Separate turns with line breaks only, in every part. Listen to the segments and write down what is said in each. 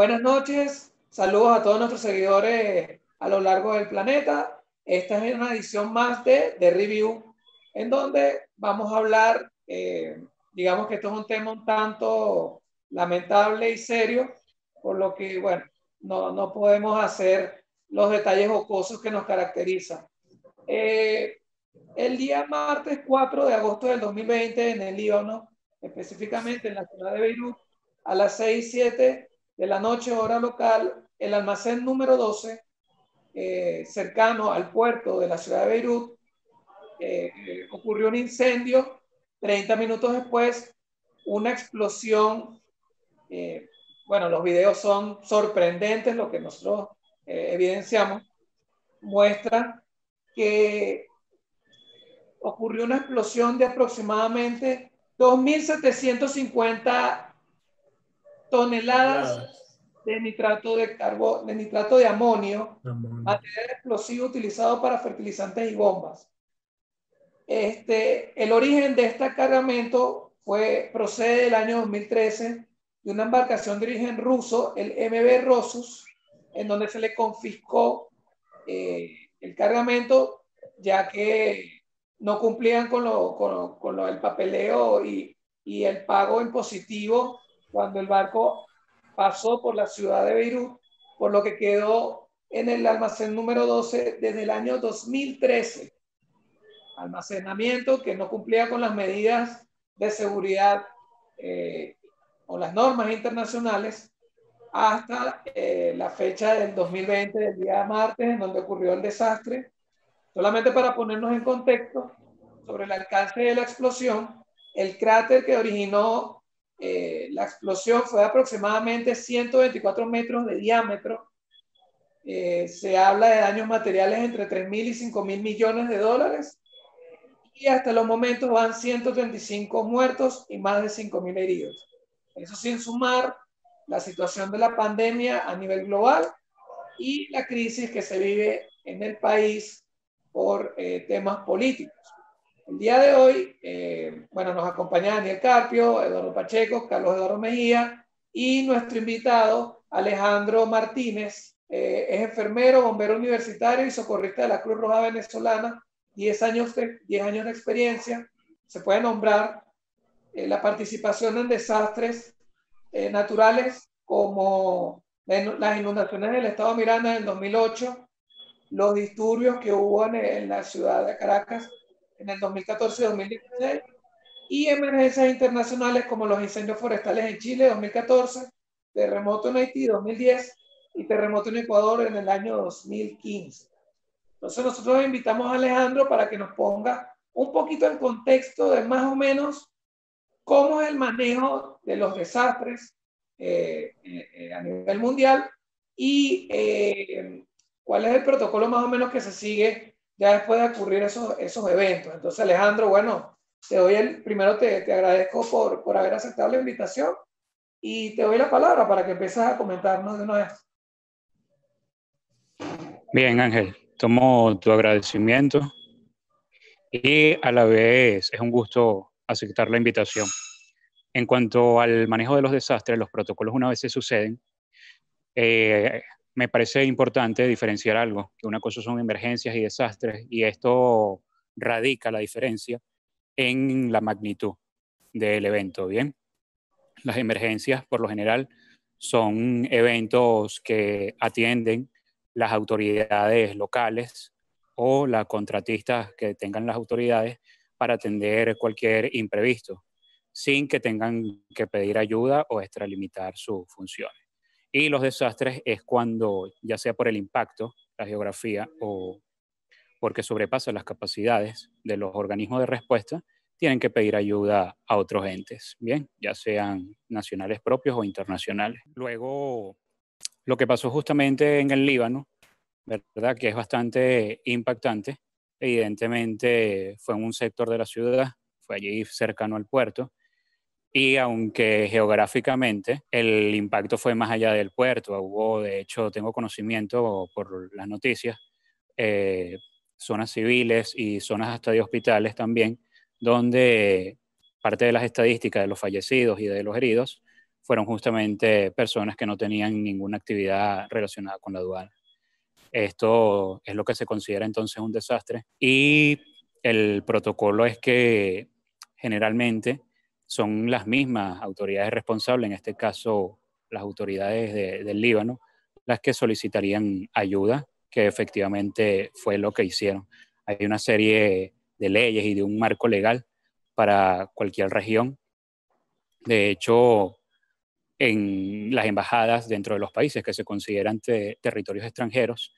Buenas noches, saludos a todos nuestros seguidores a lo largo del planeta. Esta es una edición más de Review, en donde vamos a hablar, digamos que esto es un tema un tanto lamentable y serio, por lo que, bueno, no podemos hacer los detalles jocosos que nos caracterizan. El día martes 4 de agosto del 2020 en el Líbano, específicamente en la ciudad de Beirut, a las 6:07 de la noche, hora local, el almacén número 12, cercano al puerto de la ciudad de Beirut, ocurrió un incendio. 30 minutos después, una explosión. Bueno, los videos son sorprendentes, lo que nosotros evidenciamos muestra que ocurrió una explosión de aproximadamente 2.750 toneladas de nitrato de nitrato de amonio, material explosivo utilizado para fertilizantes y bombas. El origen de este cargamento procede del año 2013 de una embarcación de origen ruso, el MV Rosus, en donde se le confiscó el cargamento, ya que no cumplían con el papeleo y el pago impositivo cuando el barco pasó por la ciudad de Beirut, por lo que quedó en el almacén número 12 desde el año 2013. Almacenamiento que no cumplía con las medidas de seguridad o las normas internacionales hasta la fecha del 2020, del día martes, en donde ocurrió el desastre. Solamente para ponernos en contexto sobre el alcance de la explosión, el cráter que originó la explosión fue de aproximadamente 124 metros de diámetro. Se habla de daños materiales entre 3.000 y 5.000 millones de dólares, y hasta los momentos van 135 muertos y más de 5.000 heridos. Eso sin sumar la situación de la pandemia a nivel global y la crisis que se vive en el país por temas políticos. El día de hoy, bueno, nos acompaña Daniel Carpio, Eduardo Pacheco, Carlos Eduardo Mejía y nuestro invitado Alejandro Martínez. Es enfermero, bombero universitario y socorrista de la Cruz Roja Venezolana, 10 años de experiencia. Se puede nombrar la participación en desastres naturales como las inundaciones del estado Miranda en el 2008, los disturbios que hubo en la ciudad de Caracas en el 2014 y 2016, y emergencias internacionales como los incendios forestales en Chile 2014, terremoto en Haití 2010 y terremoto en Ecuador en el año 2015. Entonces nosotros invitamos a Alejandro para que nos ponga un poquito en contexto de más o menos cómo es el manejo de los desastres a nivel mundial y cuál es el protocolo más o menos que se sigue ya después de ocurrir esos eventos. Entonces, Alejandro, bueno, primero te agradezco por haber aceptado la invitación y te doy la palabra para que empieces a comentarnos de una vez.
Bien, Ángel, tomo tu agradecimiento y a la vez es un gusto aceptar la invitación. En cuanto al manejo de los desastres, los protocolos una vez se suceden, me parece importante diferenciar algo, que una cosa son emergencias y desastres, y esto radica la diferencia en la magnitud del evento, ¿bien? Las emergencias, por lo general, son eventos que atienden las autoridades locales o las contratistas que tengan las autoridades para atender cualquier imprevisto, sin que tengan que pedir ayuda o extralimitar sus funciones. Y los desastres es cuando, ya sea por el impacto, la geografía o porque sobrepasa las capacidades de los organismos de respuesta, tienen que pedir ayuda a otros entes, bien, ya sean nacionales propios o internacionales. Luego, lo que pasó justamente en el Líbano, ¿verdad? Que es bastante impactante. Evidentemente fue en un sector de la ciudad, fue allí cercano al puerto, y aunque geográficamente el impacto fue más allá del puerto, hubo, de hecho, tengo conocimiento por las noticias, eh, zonas civiles y zonas hasta de hospitales también, donde parte de las estadísticas de los fallecidos y de los heridos fueron justamente personas que no tenían ninguna actividad relacionada con la aduana. Esto es lo que se considera entonces un desastre y el protocolo es que generalmente son las mismas autoridades responsables, en este caso las autoridades del Líbano, las que solicitarían ayuda, que efectivamente fue lo que hicieron. Hay una serie de leyes y de un marco legal para cualquier región. De hecho, en las embajadas dentro de los países que se consideran territorios extranjeros,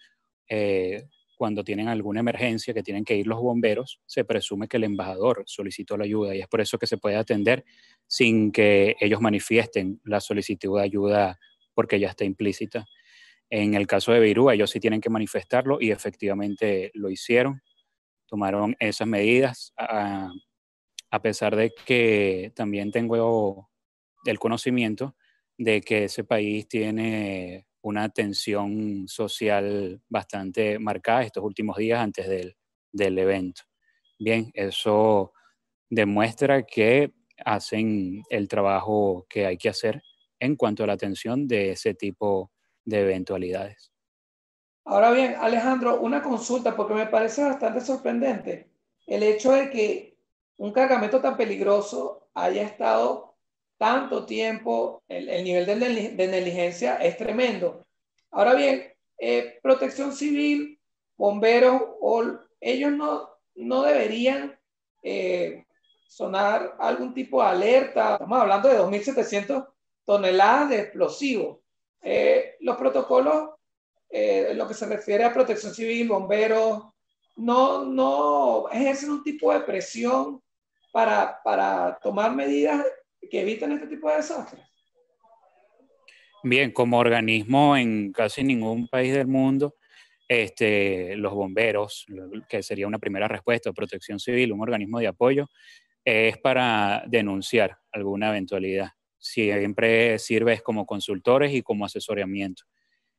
eh, cuando tienen alguna emergencia que tienen que ir los bomberos, se presume que el embajador solicitó la ayuda y es por eso que se puede atender sin que ellos manifiesten la solicitud de ayuda porque ya está implícita. En el caso de Beirut, ellos sí tienen que manifestarlo y efectivamente lo hicieron, tomaron esas medidas, a pesar de que también tengo el conocimiento de que ese país tiene una tensión social bastante marcada estos últimos días antes del evento. Bien, eso demuestra que hacen el trabajo que hay que hacer en cuanto a la atención de ese tipo de eventualidades.
Ahora bien, Alejandro, una consulta, porque me parece bastante sorprendente el hecho de que un cargamento tan peligroso haya estado tanto tiempo, el nivel de negligencia es tremendo. Ahora bien, protección civil, bomberos, ellos no deberían sonar algún tipo de alerta. Estamos hablando de 2.700 toneladas de explosivos. Los protocolos en lo que se refiere a protección civil, bomberos, no ejercen un tipo de presión para tomar medidas que eviten este tipo de desastres.
Bien, como organismo en casi ningún país del mundo, los bomberos, que sería una primera respuesta, protección civil, un organismo de apoyo, es para denunciar alguna eventualidad. Siempre sirve como consultores y como asesoramiento.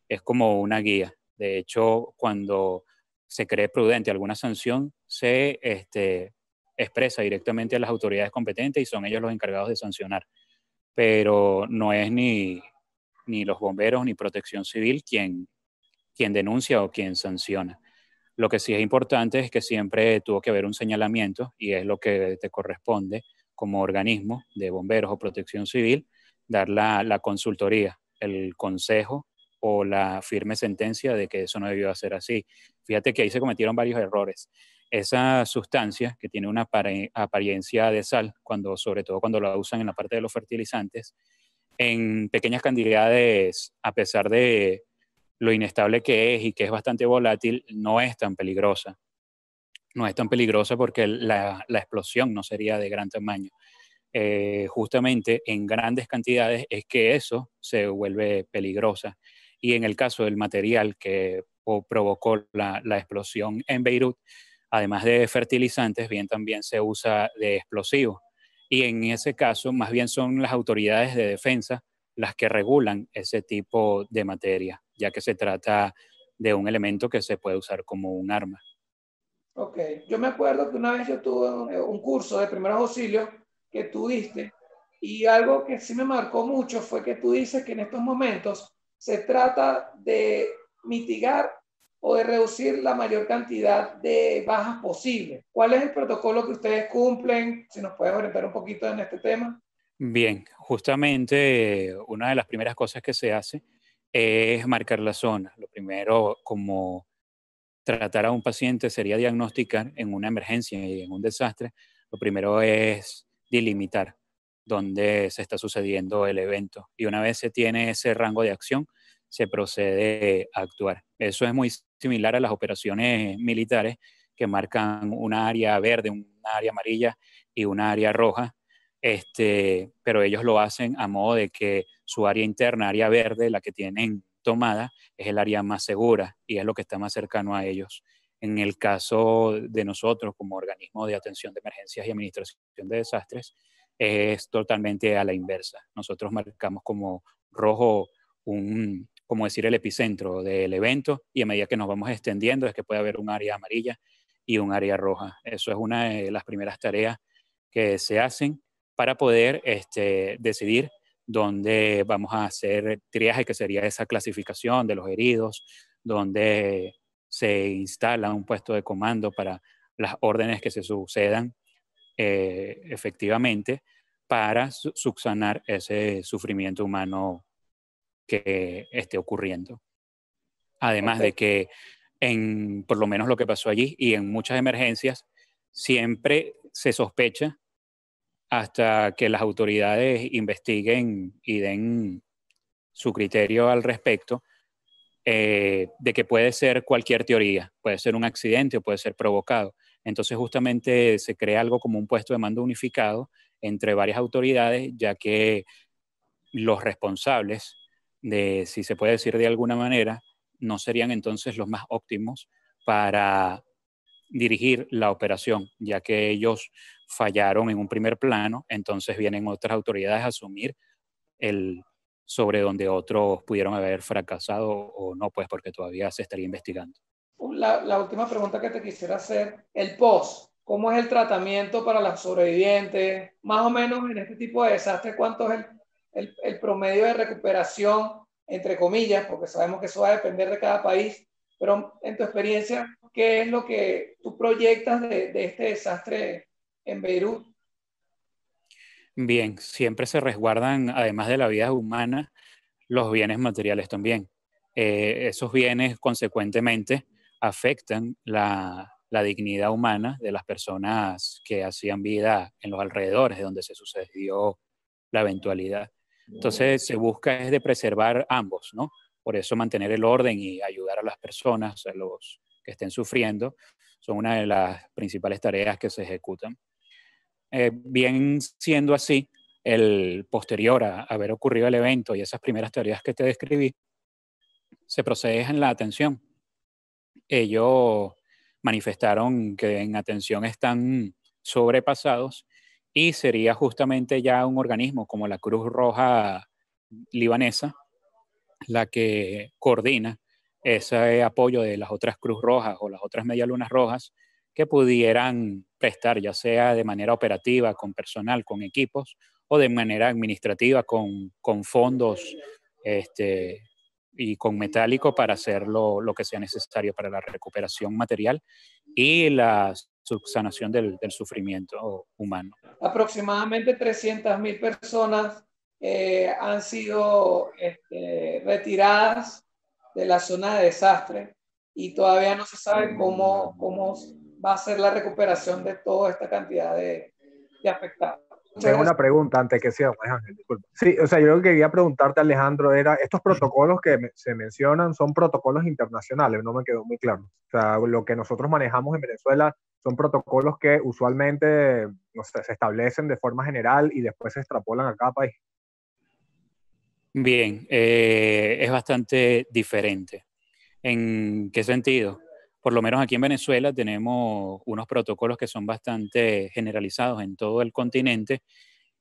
Es como una guía. De hecho, cuando se cree prudente alguna sanción, se expresa directamente a las autoridades competentes y son ellos los encargados de sancionar. Pero no es ni los bomberos ni protección civil quien denuncia o quien sanciona. Lo que sí es importante es que siempre tuvo que haber un señalamiento y es lo que te corresponde como organismo de bomberos o protección civil, dar la consultoría, el consejo o la firme sentencia de que eso no debió ser así. Fíjate que ahí se cometieron varios errores. Esa sustancia que tiene una apariencia de sal, sobre todo cuando la usan en la parte de los fertilizantes, en pequeñas cantidades, a pesar de lo inestable que es y que es bastante volátil, no es tan peligrosa. No es tan peligrosa porque la explosión no sería de gran tamaño. Justamente en grandes cantidades es que eso se vuelve peligrosa. Y en el caso del material que provocó la explosión en Beirut, además de fertilizantes, bien también se usa de explosivos. Y en ese caso, más bien son las autoridades de defensa las que regulan ese tipo de materia, ya que se trata de un elemento que se puede usar como un arma.
Ok, yo me acuerdo que una vez yo tuve un curso de primeros auxilios que tú diste y algo que sí me marcó mucho fue que tú dices que en estos momentos se trata de mitigar o de reducir la mayor cantidad de bajas posible. ¿Cuál es el protocolo que ustedes cumplen? Si nos puedes orientar un poquito en este tema.
Bien, justamente una de las primeras cosas que se hace es marcar la zona. Lo primero, como tratar a un paciente sería diagnosticar en una emergencia y en un desastre, lo primero es delimitar dónde se está sucediendo el evento. Y una vez se tiene ese rango de acción, se procede a actuar. Eso es muy similar a las operaciones militares que marcan una área verde, una área amarilla y una área roja. Pero ellos lo hacen a modo de que su área interna, área verde, la que tienen tomada, es el área más segura y es lo que está más cercano a ellos. En el caso de nosotros como organismo de atención de emergencias y administración de desastres, es totalmente a la inversa. Nosotros marcamos como rojo como decir, el epicentro del evento y a medida que nos vamos extendiendo es que puede haber un área amarilla y un área roja. Eso es una de las primeras tareas que se hacen para poder decidir donde vamos a hacer triaje, que sería esa clasificación de los heridos, donde se instala un puesto de comando para las órdenes que se sucedan efectivamente para subsanar ese sufrimiento humano que esté ocurriendo. Además de que por lo menos lo que pasó allí y en muchas emergencias, siempre se sospecha hasta que las autoridades investiguen y den su criterio al respecto, de que puede ser cualquier teoría, puede ser un accidente o puede ser provocado. Entonces justamente se crea algo como un puesto de mando unificado entre varias autoridades, ya que los responsables de, si se puede decir de alguna manera, no serían entonces los más óptimos para dirigir la operación, ya que ellos fallaron en un primer plano, entonces vienen otras autoridades a asumir el sobre donde otros pudieron haber fracasado o no, pues porque todavía se estaría investigando.
La última pregunta que te quisiera hacer, el post, ¿cómo es el tratamiento para las sobrevivientes? Más o menos en este tipo de desastre, ¿cuánto es el promedio de recuperación, entre comillas, porque sabemos que eso va a depender de cada país, pero en tu experiencia, ¿qué es lo que tú proyectas de este desastre en Beirut?
Bien, siempre se resguardan, además de la vida humana, los bienes materiales también. Esos bienes, consecuentemente, afectan la dignidad humana de las personas que hacían vida en los alrededores de donde se sucedió la eventualidad. Entonces, se busca es de preservar ambos, ¿no? Por eso mantener el orden y ayudar a las personas, a los que estén sufriendo, son una de las principales tareas que se ejecutan. Bien siendo así, el posterior a haber ocurrido el evento y esas primeras teorías que te describí, se procede en la atención. Ellos manifestaron que en atención están sobrepasados y sería justamente ya un organismo como la Cruz Roja libanesa la que coordina ese apoyo de las otras Cruz Rojas o las otras Medialunas Rojas que pudieran prestar, ya sea de manera operativa, con personal, con equipos, o de manera administrativa, con fondos y con metálico para hacer lo que sea necesario para la recuperación material y la subsanación del sufrimiento humano.
Aproximadamente 300.000 personas han sido retiradas de la zona de desastre y todavía no se sabe cómo va a ser la recuperación de toda esta cantidad de afectados.
Tengo una pregunta antes que sea, Alejandro, disculpa. Sí, o sea, yo lo que quería preguntarte, Alejandro, era, estos protocolos que se mencionan son protocolos internacionales, no me quedó muy claro. O sea, lo que nosotros manejamos en Venezuela son protocolos que usualmente, no sé, se establecen de forma general y después se extrapolan a cada país.
Bien, es bastante diferente. ¿En qué sentido? Por lo menos aquí en Venezuela tenemos unos protocolos que son bastante generalizados en todo el continente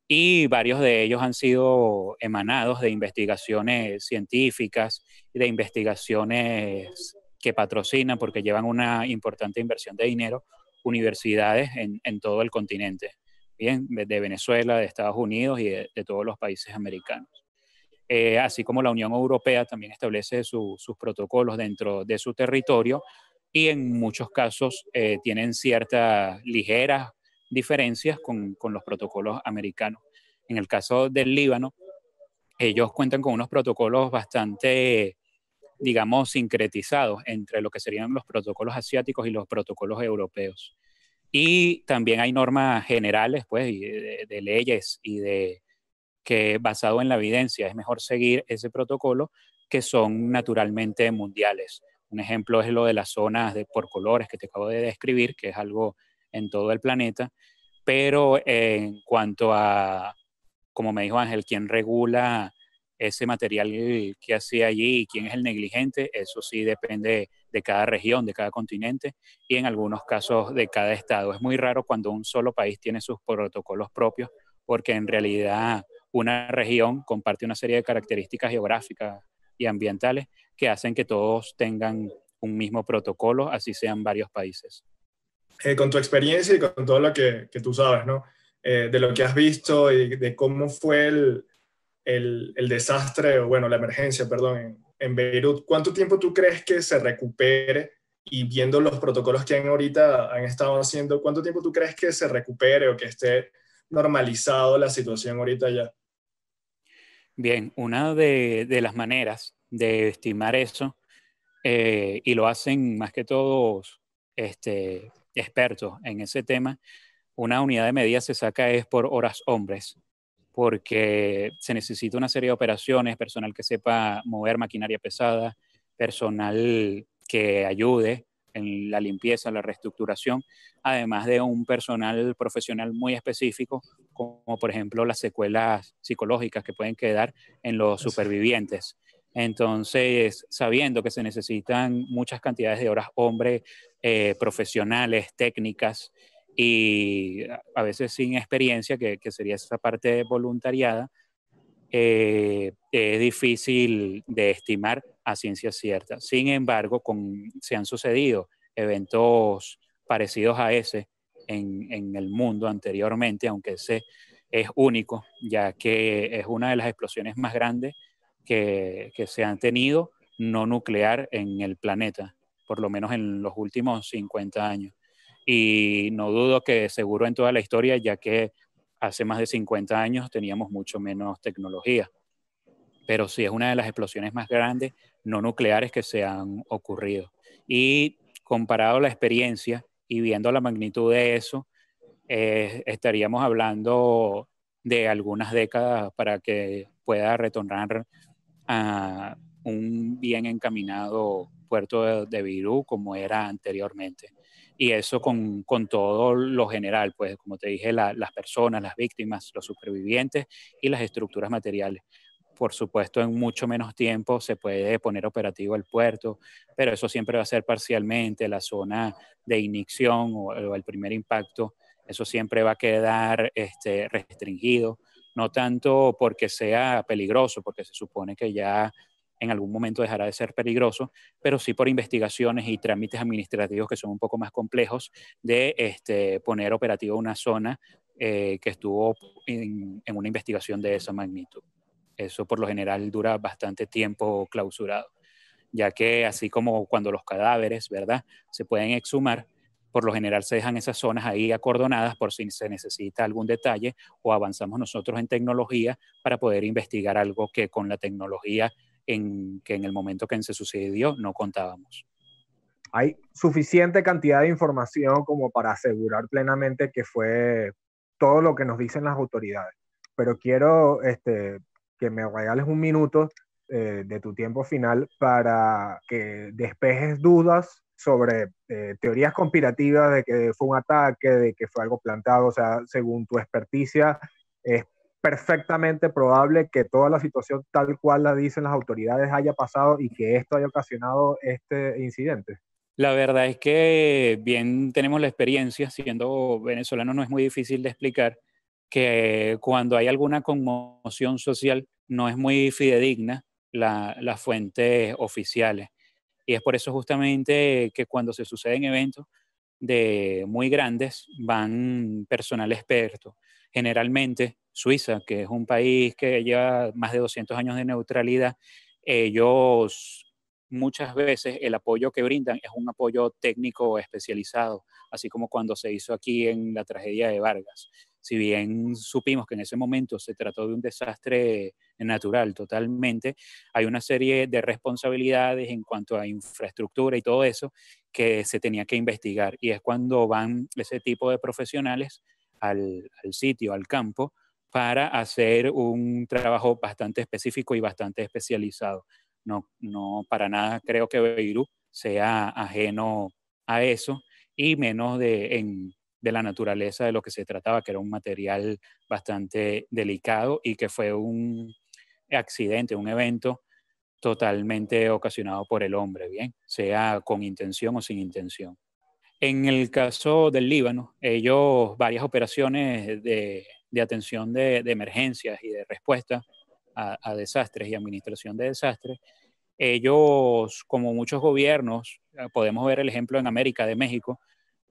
y varios de ellos han sido emanados de investigaciones científicas y de investigaciones que patrocinan porque llevan una importante inversión de dinero, universidades en todo el continente, bien, de Venezuela, de Estados Unidos y de todos los países americanos. Así como la Unión Europea también establece sus protocolos dentro de su territorio y en muchos casos tienen ciertas ligeras diferencias con los protocolos americanos. En el caso del Líbano, ellos cuentan con unos protocolos bastante, digamos, sincretizados entre lo que serían los protocolos asiáticos y los protocolos europeos. Y también hay normas generales, pues, de leyes y de que basado en la evidencia es mejor seguir ese protocolo que son naturalmente mundiales. Un ejemplo es lo de las zonas por colores que te acabo de describir, que es algo en todo el planeta, pero en cuanto a, como me dijo Ángel, quién regula ese material que hacía allí y quién es el negligente, eso sí depende de cada región, de cada continente y en algunos casos de cada estado. Es muy raro cuando un solo país tiene sus protocolos propios, porque en realidad una región comparte una serie de características geográficas y ambientales que hacen que todos tengan un mismo protocolo, así sean varios países.
Con tu experiencia y con todo lo que tú sabes, ¿no? De lo que has visto y de cómo fue el desastre, o bueno, la emergencia, perdón, en Beirut, ¿cuánto tiempo tú crees que se recupere? Y viendo los protocolos que han estado haciendo, ¿cuánto tiempo tú crees que se recupere o que esté normalizado la situación ahorita ya?
Bien, una de las maneras de estimar eso, y lo hacen más que todos expertos en ese tema, una unidad de medida se saca es por horas hombres, porque se necesita una serie de operaciones, personal que sepa mover maquinaria pesada, personal que ayude en la limpieza, la reestructuración, además de un personal profesional muy específico, como por ejemplo las secuelas psicológicas que pueden quedar en los supervivientes. Entonces, sabiendo que se necesitan muchas cantidades de horas hombre, profesionales, técnicas, y a veces sin experiencia, que sería esa parte voluntariada, es difícil de estimar a ciencia cierta. Sin embargo, se han sucedido eventos parecidos a ese en el mundo anteriormente, aunque ese es único, ya que es una de las explosiones más grandes que se han tenido no nuclear en el planeta, por lo menos en los últimos 50 años. Y no dudo que seguro en toda la historia, ya que hace más de 50 años teníamos mucho menos tecnología, pero sí es una de las explosiones más grandes no nucleares que se han ocurrido. Y comparado a la experiencia y viendo la magnitud de eso, estaríamos hablando de algunas décadas para que pueda retornar a un bien encaminado puerto de Beirut como era anteriormente. Y eso con todo lo general, pues como te dije, las personas, las víctimas, los supervivientes y las estructuras materiales. Por supuesto, en mucho menos tiempo se puede poner operativo el puerto, pero eso siempre va a ser parcialmente la zona de ignición o el primer impacto. Eso siempre va a quedar restringido, no tanto porque sea peligroso, porque se supone que ya en algún momento dejará de ser peligroso, pero sí por investigaciones y trámites administrativos que son un poco más complejos de poner operativo una zona que estuvo en una investigación de esa magnitud. Eso por lo general dura bastante tiempo clausurado, ya que así como cuando los cadáveres, ¿verdad?, se pueden exhumar, por lo general se dejan esas zonas ahí acordonadas por si se necesita algún detalle o avanzamos nosotros en tecnología para poder investigar algo que con la tecnología que en el momento que se sucedió no contábamos.
Hay suficiente cantidad de información como para asegurar plenamente que fue todo lo que nos dicen las autoridades. Pero quiero que me regales un minuto de tu tiempo final para que despejes dudas sobre teorías conspirativas de que fue un ataque, de que fue algo plantado. O sea, según tu experticia, es perfectamente probable que toda la situación tal cual la dicen las autoridades haya pasado y que esto haya ocasionado este incidente.
La verdad es que bien tenemos la experiencia, siendo venezolano no es muy difícil de explicar que cuando hay alguna conmoción social no es muy fidedigna las fuentes oficiales. Y es por eso justamente que cuando se suceden eventos de muy grandes van personal experto. Generalmente Suiza, que es un país que lleva más de 200 años de neutralidad, ellos muchas veces el apoyo que brindan es un apoyo técnico especializado, así como cuando se hizo aquí en la tragedia de Vargas. Si bien supimos que en ese momento se trató de un desastre natural totalmente, hay una serie de responsabilidades en cuanto a infraestructura y todo eso que se tenía que investigar. Y es cuando van ese tipo de profesionales al sitio, al campo, para hacer un trabajo bastante específico y bastante especializado. No para nada creo que Beirut sea ajeno a eso, y menos de la naturaleza de lo que se trataba, que era un material bastante delicado y que fue un accidente, un evento totalmente ocasionado por el hombre, bien, sea con intención o sin intención. En el caso del Líbano, ellos varias operaciones de atención de emergencias y de respuesta a desastres y administración de desastres, ellos, como muchos gobiernos, podemos ver el ejemplo en América de México,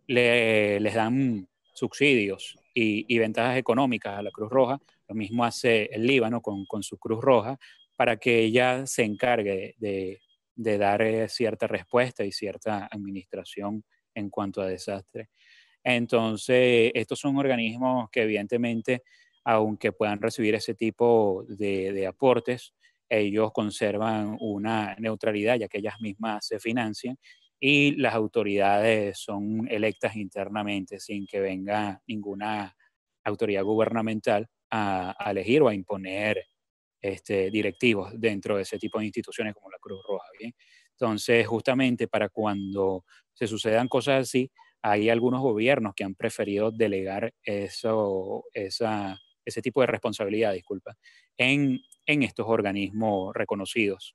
les dan subsidios y ventajas económicas a la Cruz Roja. Lo mismo hace el Líbano con su Cruz Roja, para que ella se encargue de dar cierta respuesta y cierta administración en cuanto a desastres. Entonces, estos son organismos que evidentemente, aunque puedan recibir ese tipo de aportes, ellos conservan una neutralidad, ya que ellas mismas se financian, y las autoridades son electas internamente sin que venga ninguna autoridad gubernamental a elegir o a imponer directivos dentro de ese tipo de instituciones como la Cruz Roja. ¿Bien? Entonces, justamente para cuando se sucedan cosas así, hay algunos gobiernos que han preferido delegar ese tipo de responsabilidad, disculpa, en estos organismos reconocidos.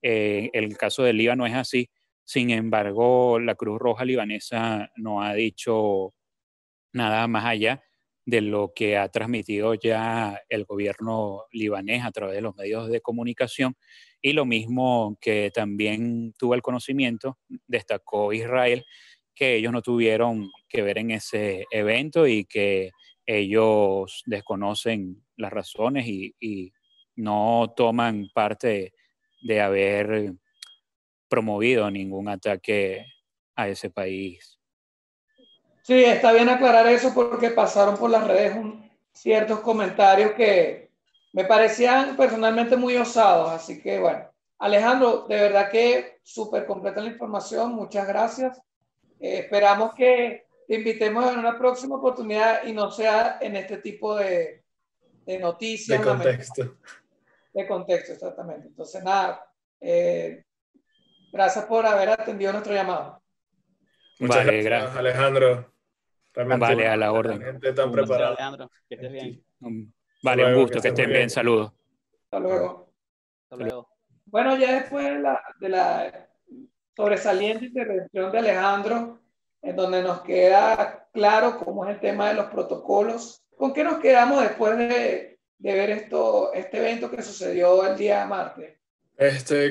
El caso del Líbano es así. Sin embargo, la Cruz Roja libanesa no ha dicho nada más allá de lo que ha transmitido ya el gobierno libanés a través de los medios de comunicación, y lo mismo que también tuvo el conocimiento, destacó Israel, que ellos no tuvieron que ver en ese evento y que ellos desconocen las razones y no toman parte de haber promovido ningún ataque a ese país.
Sí, está bien aclarar eso porque pasaron por las redes ciertos comentarios que me parecían personalmente muy osados. Así que bueno, Alejandro, de verdad que súper completa la información. Muchas gracias. Esperamos que te invitemos en una próxima oportunidad y no sea en este tipo de noticias.
De contexto.
De contexto, exactamente. Entonces, nada, gracias por haber atendido nuestro llamado.
Muchas
Vale,
gracias, Alejandro. Realmente
vale, a la orden.
gente tan
Gracias,
preparada.
Alejandro. Que estés bien.
Vale, un gusto, que estén bien, saludos.
Hasta luego.
Hasta luego.
Bueno, ya después de la sobresaliente intervención de Alejandro, en donde nos queda claro cómo es el tema de los protocolos, ¿con qué nos quedamos después de ver este evento que sucedió el día martes?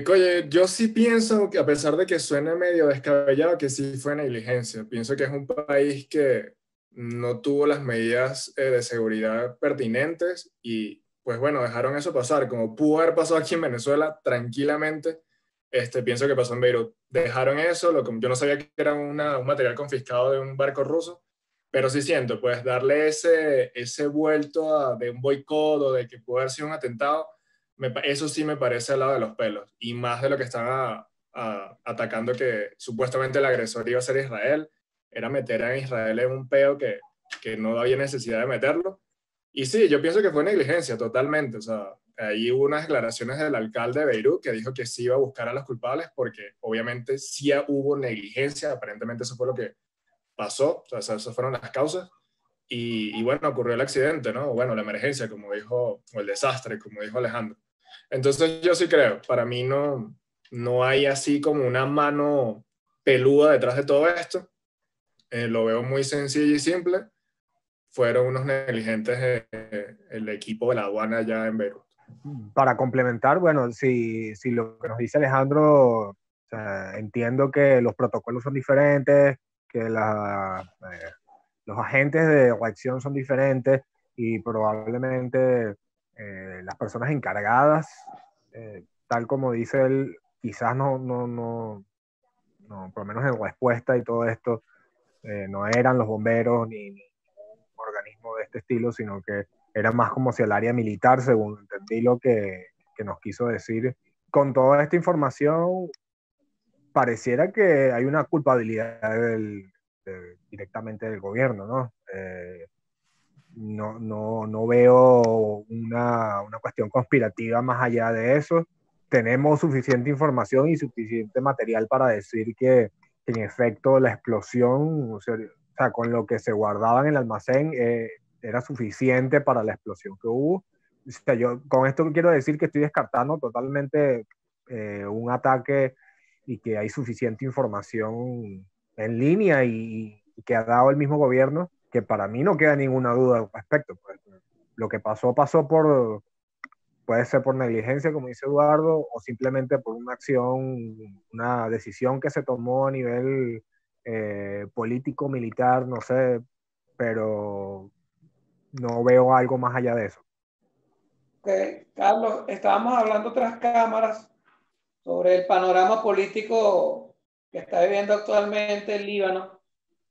Oye, yo sí pienso que a pesar de que suene medio descabellado, que sí fue negligencia. Pienso que es un país que no tuvo las medidas de seguridad pertinentes y pues bueno, dejaron eso pasar. Como pudo haber pasado aquí en Venezuela tranquilamente, pienso que pasó en Beirut. Dejaron eso, yo no sabía que era un material confiscado de un barco ruso, pero sí siento, pues darle ese vuelto de un boicot o de que pudo haber sido un atentado, eso sí me parece al lado de los pelos, y más de lo que están atacando, que supuestamente el agresor iba a ser Israel, era meter a Israel en un peo que no había necesidad de meterlo. Y sí, yo pienso que fue negligencia totalmente. O sea, ahí hubo unas declaraciones del alcalde de Beirut que dijo que sí iba a buscar a los culpables porque obviamente sí hubo negligencia, aparentemente eso fue lo que pasó, o sea, esas fueron las causas. Y bueno, ocurrió el accidente, ¿no? Bueno, la emergencia, como dijo, o el desastre, como dijo Alejandro. Entonces yo sí creo, para mí no hay así como una mano peluda detrás de todo esto. Lo veo muy sencillo y simple. Fueron unos negligentes el equipo de la aduana allá en Beirut.
Para complementar, bueno, si lo que nos dice Alejandro, o sea, entiendo que los protocolos son diferentes, que los agentes de reacción son diferentes y probablemente las personas encargadas, tal como dice él, quizás no, por lo menos en respuesta y todo esto, no eran los bomberos ni un organismo de este estilo, sino que era más como si el área militar, según entendí lo que nos quiso decir. Con toda esta información, pareciera que hay una culpabilidad directamente del gobierno, ¿no? No veo una cuestión conspirativa más allá de eso. Tenemos suficiente información y suficiente material para decir que en efecto la explosión, o sea, con lo que se guardaba en el almacén, era suficiente para la explosión que hubo. O sea, yo con esto quiero decir que estoy descartando totalmente un ataque y que hay suficiente información en línea y que ha dado el mismo gobierno, que para mí no queda ninguna duda al respecto. Pues, lo que pasó puede ser por negligencia, como dice Eduardo, o simplemente por una acción, una decisión que se tomó a nivel político, militar, no sé, pero no veo algo más allá de eso.
Okay. Carlos, estábamos hablando tras cámaras sobre el panorama político que está viviendo actualmente el Líbano.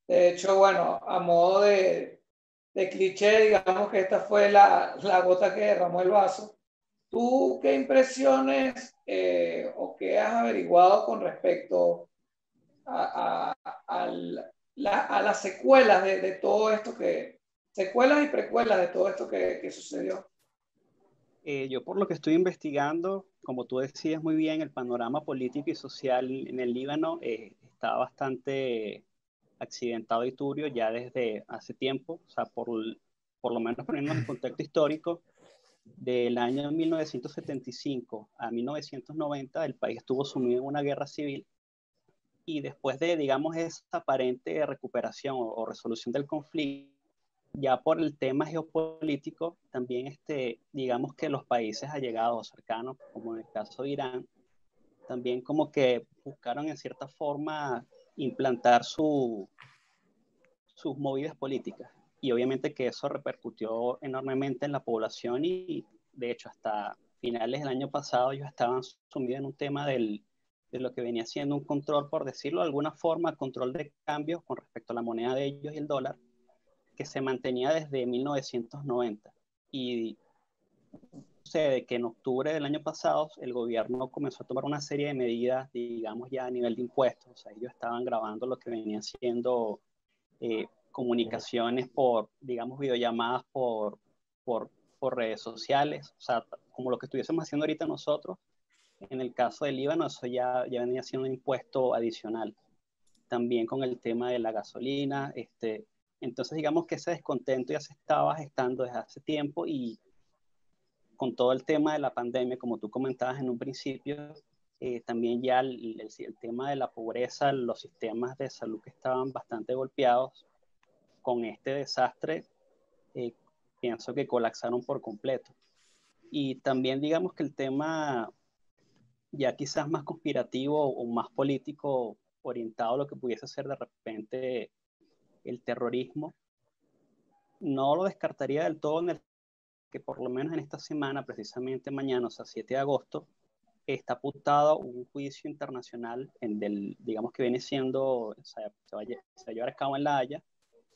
De hecho, bueno, a modo de cliché, digamos que esta fue la gota que derramó el vaso. ¿Tú qué impresiones o qué has averiguado con respecto a las secuelas de todo esto secuelas y precuelas de todo esto que sucedió?
Yo por lo que estoy investigando, como tú decías muy bien, el panorama político y social en el Líbano está bastante accidentado y turbio ya desde hace tiempo, o sea, por lo menos poniéndonos en contexto histórico, del año 1975 a 1990 el país estuvo sumido en una guerra civil y después de, digamos, esa aparente recuperación o resolución del conflicto, ya por el tema geopolítico, también digamos que los países allegados cercanos, como en el caso de Irán, también como que buscaron en cierta forma implantar sus movidas políticas. Y obviamente que eso repercutió enormemente en la población y de hecho hasta finales del año pasado ellos estaban sumidos en un tema de lo que venía siendo un control, por decirlo de alguna forma, control de cambios con respecto a la moneda de ellos y el dólar, que se mantenía desde 1990. Y sucede que en octubre del año pasado el gobierno comenzó a tomar una serie de medidas, digamos ya a nivel de impuestos. O sea, ellos estaban grabando lo que venían siendo comunicaciones por, digamos, videollamadas por redes sociales. O sea, como lo que estuviésemos haciendo ahorita nosotros. En el caso del Líbano, eso ya venía siendo un impuesto adicional. También con el tema de la gasolina, entonces, digamos que ese descontento ya se estaba gestando desde hace tiempo y con todo el tema de la pandemia, como tú comentabas en un principio, también ya el tema de la pobreza, los sistemas de salud que estaban bastante golpeados con este desastre, pienso que colapsaron por completo. Y también digamos que el tema ya quizás más conspirativo o más político orientado a lo que pudiese ser de repente el terrorismo, no lo descartaría del todo en el que por lo menos en esta semana, precisamente mañana, o sea, 7 de agosto, está apuntado un juicio internacional digamos que viene siendo, o sea, se va a llevar a cabo en La Haya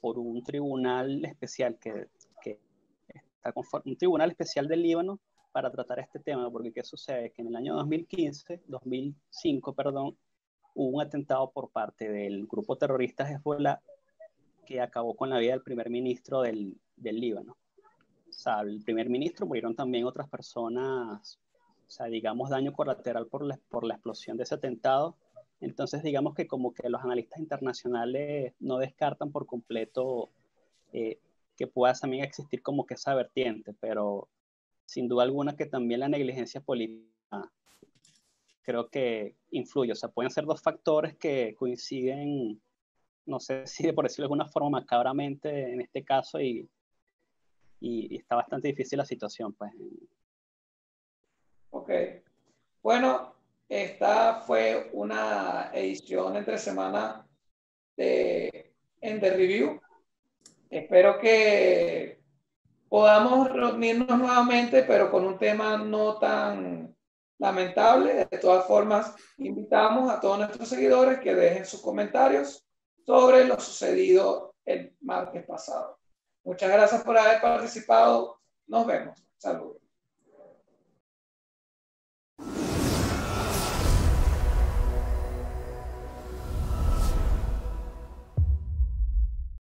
por un tribunal especial que está un tribunal especial del Líbano para tratar este tema, porque ¿qué sucede? Que en el año 2005, perdón, hubo un atentado por parte del grupo terrorista Hezbollah que acabó con la vida del primer ministro del Líbano. O sea, el primer ministro, murieron también otras personas, o sea, digamos, daño colateral por la explosión de ese atentado. Entonces, digamos que como que los analistas internacionales no descartan por completo que pueda también existir como que esa vertiente, pero sin duda alguna que también la negligencia política creo que influye. O sea, pueden ser dos factores que coinciden, no sé si por decirlo de alguna forma macabramente en este caso y está bastante difícil la situación, pues.
Ok. Bueno, esta fue una edición entre semana en The Review. Espero que podamos reunirnos nuevamente, pero con un tema no tan lamentable. De todas formas, invitamos a todos nuestros seguidores que dejen sus comentarios sobre lo sucedido el martes pasado. Muchas gracias por haber participado. Nos vemos. Saludos.